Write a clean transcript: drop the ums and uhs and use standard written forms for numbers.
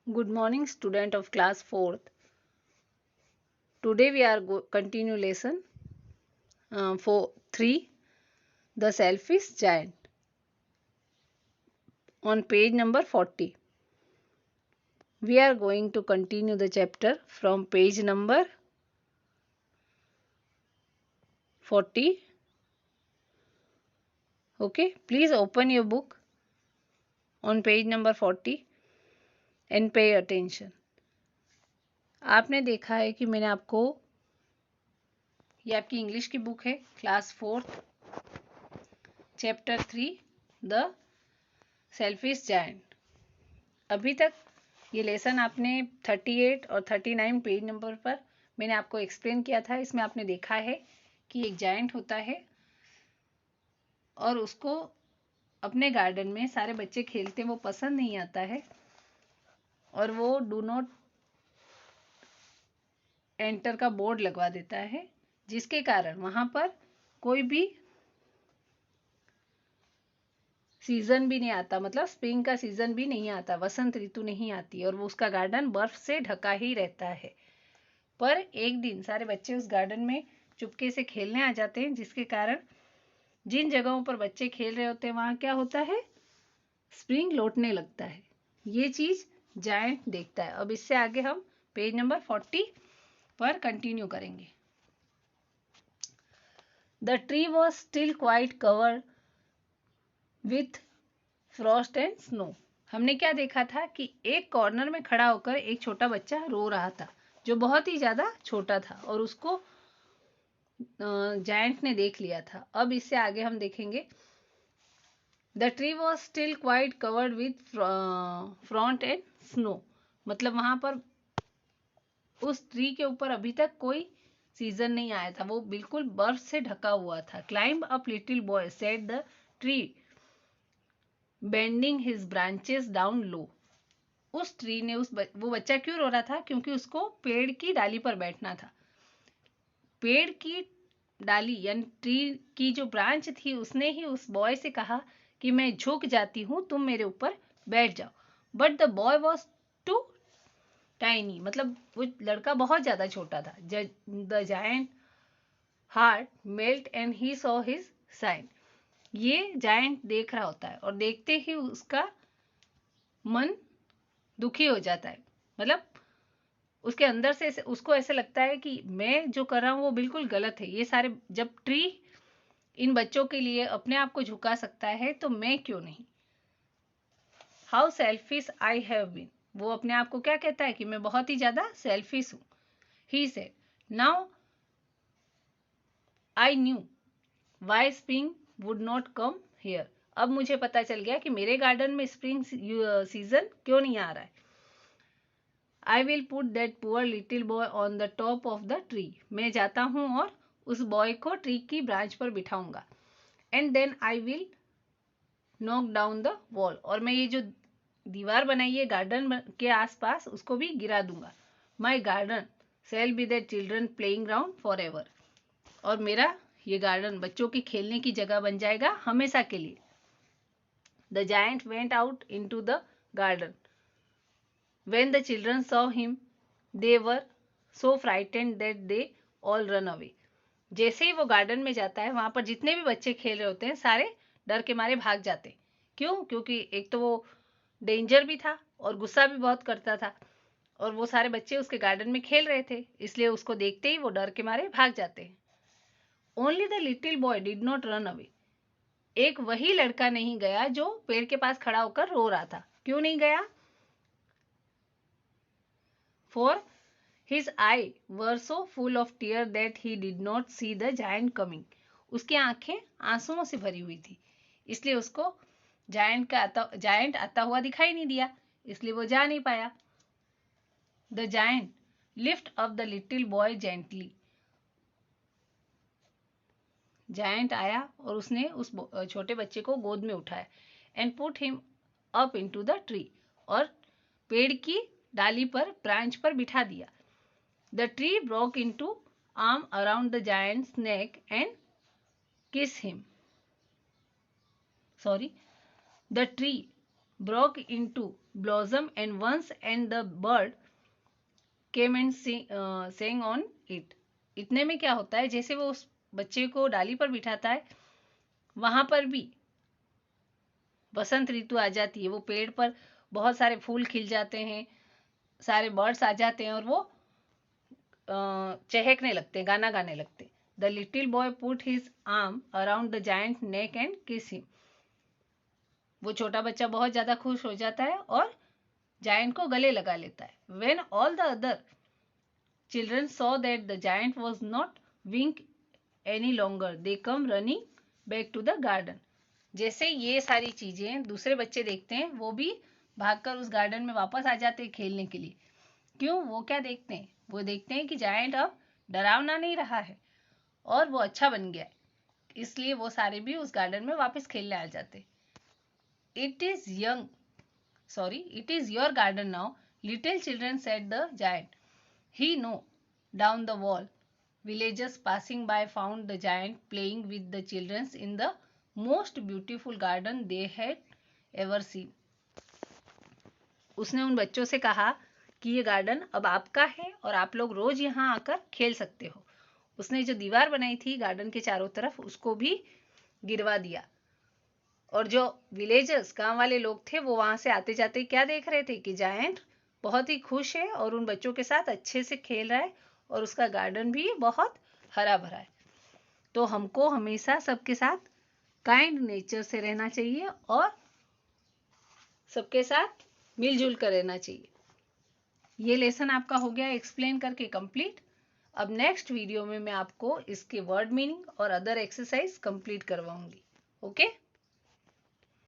Good morning, student of class 4th. Today we are continue lesson for 3, The Selfish Giant, on page number 40. We are going to continue the chapter from page number 40. Okay, please open your book on page number 40 and pay attention. आपने देखा है कि मैंने आपको, ये आपकी English की book है, class 4th, chapter 3, the selfish giant. अभी तक ये लेसन आपने 38 और 39 पेज नंबर पर मैंने आपको एक्सप्लेन किया था। इसमें आपने देखा है कि एक जायंट होता है और उसको अपने गार्डन में सारे बच्चे खेलते हैं, वो पसंद नहीं आता है और वो डू नॉट एंटर का बोर्ड लगवा देता है, जिसके कारण वहाँ पर कोई भी सीजन भी नहीं आता, मतलब स्प्रिंग का सीजन भी नहीं आता, वसंत ऋतु नहीं आती और वो उसका गार्डन बर्फ से ढका ही रहता है। पर एक दिन सारे बच्चे उस गार्डन में चुपके से खेलने आ जाते हैं, जिसके कारण जिन जगहों पर बच्चे खेल रहे होते हैं वहाँ क्या होता है, स्प्रिंग लौटने लगता है। ये चीज़ जायंट देखता है। अब इससे आगे हम पेज नंबर 40 पर कंटिन्यू करेंगे। The tree was still quite covered with Frost and snow. हमने क्या देखा था कि एक कॉर्नर में खड़ा होकर एक छोटा बच्चा रो रहा था, जो बहुत ही ज़्यादा छोटा था, और उसको जायंट ने देख लिया था। अब इससे आगे हम देखेंगे, the tree was still quite covered with Frost and snow, मतलब वहाँ पर उस ट्री के ऊपर अभी तक कोई सीजन नहीं आया था, वो बिल्कुल बर्फ से ढका हुआ था। Climb up little boy said the tree bending his branches down low. उस ट्री ने वो बच्चा क्यों रो रहा था? क्योंकि उसको पेड़ की डाली पर बैठना था। पेड़ की डाली यानी ट्री की जो ब्रांच थी, उसने ही उस बॉय से कहा कि मैं झुक जाती हूँ, तुम मेरे ऊपर बैठ जाओ। But the boy was too tiny, मतलब वो लड़का बहुत ज्यादा छोटा था। The giant heart melt and he saw his sign. ये जायंट देख रहा होता है और देखते ही उसका मन दुखी हो जाता है, मतलब उसके अंदर से उसको ऐसे लगता है कि मैं जो कर रहा हूँ वो बिल्कुल गलत है। ये सारे, जब ट्री इन बच्चों के लिए अपने आप को झुका सकता है तो मैं क्यों नहीं। How selfish I have been, वो अपने आप को क्या कहता है कि मैं बहुत ही ज्यादा सेल्फिश हूँ। He said now I knew why spring would not come here. अब मुझे पता चल गया कि मेरे गार्डन में स्प्रिंग सीजन क्यों नहीं आ रहा है। I will put that poor little boy on the top of the tree. मैं जाता हूँ और उस बॉय को ट्री की ब्रांच पर बिठाऊंगा। And then I will knock down the wall, और मैं ये जो दीवार बनाई है गार्डन के आसपास, उसको भी गिरा दूंगा। माई garden shall be the children playing ground for ever, और मेरा ये गार्डन बच्चों की खेलने की जगह बन जाएगा हमेशा के लिए। The giant went out into the garden. When the children saw him, they were so frightened that they all run away. जैसे ही वो गार्डन में जाता है, वहां पर जितने भी बच्चे खेल रहे होते हैं सारे डर के मारे भाग जाते हैं। क्यों? क्योंकि एक तो वो डेंजर भी था और गुस्सा भी बहुत करता था, और वो सारे बच्चे उसके गार्डन में खेल रहे थे, इसलिए उसको देखते ही वो डर के मारे भाग जाते हैं। Only the little boy did not run away. एक वही लड़का नहीं गया जो पेड़ के पास खड़ा होकर रो रहा था। क्यों नहीं गया? For his eye were so full of tears that he did not see the giant coming. उसकी आंखें आंसुओं से भरी हुई थी, इसलिए उसको जायंट आता हुआ दिखाई नहीं दिया, इसलिए वो जा नहीं पाया। The giant lift up the little boy gently. Giant आया और उसने उस छोटे बच्चे को गोद में उठाया। And put him up into the tree, और पेड़ की डाली पर, ब्रांच पर बिठा दिया। The tree broke into arm around the giant's neck and kissed him. Sorry. The tree broke into blossom and once and the bird came and sang on it. इतने में क्या होता है, जैसे वो उस बच्चे को डाली पर बिठाता है, वहां पर भी बसंत ऋतु आ जाती है। वो पेड़ पर बहुत सारे फूल खिल जाते हैं, सारे बर्ड्स आ जाते हैं और वो चहकने लगते हैं, गाना गाने लगते हैं। The little boy put his arm around the giant neck and किस हिम। वो छोटा बच्चा बहुत ज्यादा खुश हो जाता है और जायंट को गले लगा लेता है। When all the other children saw that the giant was not wink any longer they come running back to the garden. जैसे ये सारी चीजें दूसरे बच्चे देखते हैं, वो भी भागकर उस गार्डन में वापस आ जाते हैं खेलने के लिए। क्यों? वो क्या देखते हैं? वो देखते हैं कि जायंट अब डरावना नहीं रहा है और वो अच्छा बन गया है, इसलिए वो सारे भी उस गार्डन में वापस खेलने आ जाते। It is your garden now, little children said the giant. He know down the wall villagers passing by found the giant playing with the children in the most beautiful garden they had ever seen. उसने उन बच्चों से कहा कि ये garden अब आपका है और आप लोग रोज यहाँ आकर खेल सकते हो। उसने जो दीवार बनाई थी गार्डन के चारों तरफ, उसको भी गिरवा दिया। और जो विलेजर्स, गांव वाले लोग थे, वो वहां से आते जाते क्या देख रहे थे कि जायंट बहुत ही खुश है और उन बच्चों के साथ अच्छे से खेल रहा है और उसका गार्डन भी बहुत हरा भरा है। तो हमको हमेशा सबके साथ काइंड नेचर से रहना चाहिए और सबके साथ मिलजुल कर रहना चाहिए। ये लेसन आपका हो गया एक्सप्लेन करके कंप्लीट। अब नेक्स्ट वीडियो में मैं आपको इसके वर्ड मीनिंग और अदर एक्सरसाइज कंप्लीट करवाऊंगी। ओके।